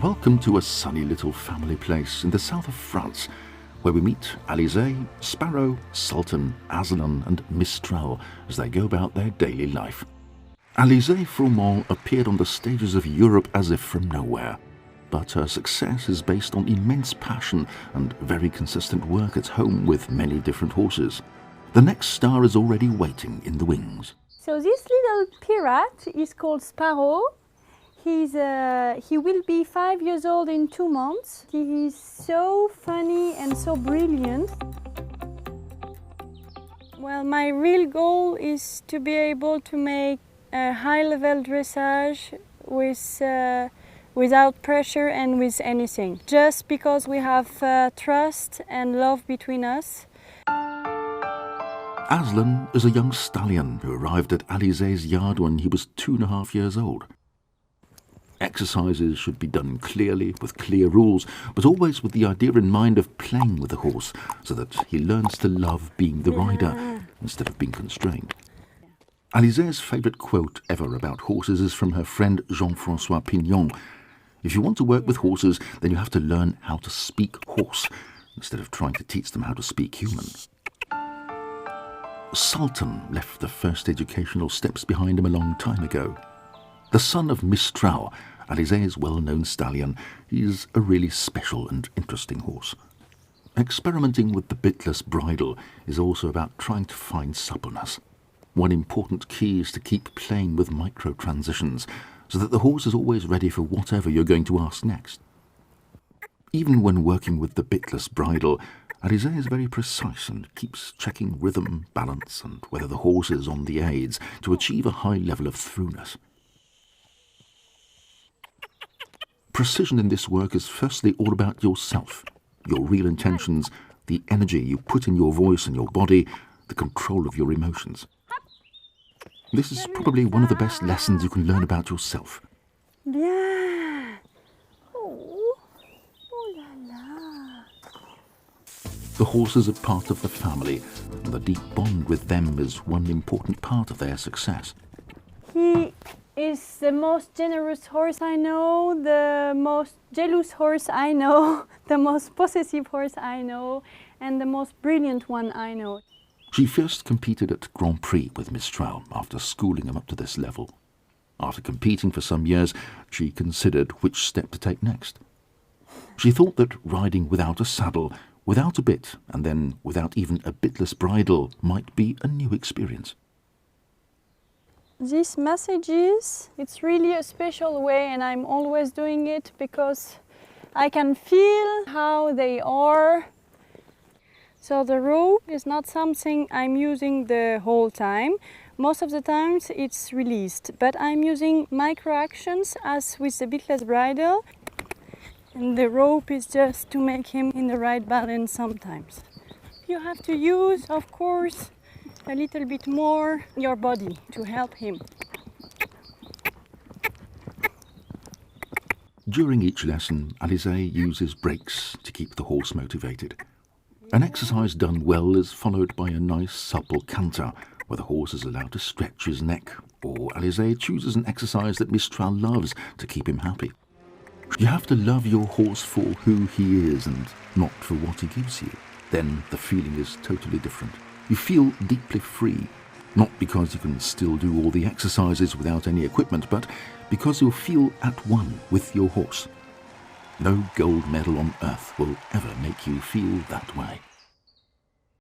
Welcome to a sunny little family place in the south of France, where we meet Alizée, Sparrow, Sultan, Aslan and Mistral as they go about their daily life. Alizée Froment appeared on the stages of Europe as if from nowhere, but her success is based on immense passion and very consistent work at home with many different horses. The next star is already waiting in the wings. So this little pirate is called Sparrow. He will be 5 years old in 2 months. He is so funny and so brilliant. Well, my real goal is to be able to make a high-level dressage without pressure and with anything. Just because we have trust and love between us. Aslan is a young stallion who arrived at Alizée's yard when he was 2.5 years old. Exercises should be done clearly, with clear rules, but always with the idea in mind of playing with the horse, so that he learns to love being the rider instead of being constrained. Alizée's favourite quote ever about horses is from her friend Jean-François Pignon. If you want to work with horses, then you have to learn how to speak horse, instead of trying to teach them how to speak human. Sultan left the first educational steps behind him a long time ago. The son of Mistral, Alizée's well-known stallion, is a really special and interesting horse. Experimenting with the bitless bridle is also about trying to find suppleness. One important key is to keep playing with micro-transitions, so that the horse is always ready for whatever you're going to ask next. Even when working with the bitless bridle, Alizée is very precise and keeps checking rhythm, balance, and whether the horse is on the aids to achieve a high level of throughness. Precision in this work is firstly all about yourself, your real intentions, the energy you put in your voice and your body, the control of your emotions. This is probably one of the best lessons you can learn about yourself. Bien. Oh. Oh la la. The horses are part of the family, and the deep bond with them is one important part of their success. He is the most generous horse I know, the most jealous horse I know, the most possessive horse I know, and the most brilliant one I know. She first competed at Grand Prix with Mistral after schooling him up to this level. After competing for some years, she considered which step to take next. She thought that riding without a saddle, without a bit, and then without even a bitless bridle might be a new experience. These messages, it's really a special way, and I'm always doing it because I can feel how they are. So the rope is not something I'm using the whole time. Most of the times it's released, but I'm using micro actions as with the bitless bridle. And the rope is just to make him in the right balance sometimes. You have to use, of course, a little bit more your body to help him. During each lesson, Alizée uses breaks to keep the horse motivated. An exercise done well is followed by a nice supple canter, where the horse is allowed to stretch his neck, or Alizée chooses an exercise that Mistral loves to keep him happy. You have to love your horse for who he is and not for what he gives you. Then the feeling is totally different. You feel deeply free, not because you can still do all the exercises without any equipment, but because you feel at one with your horse. No gold medal on earth will ever make you feel that way.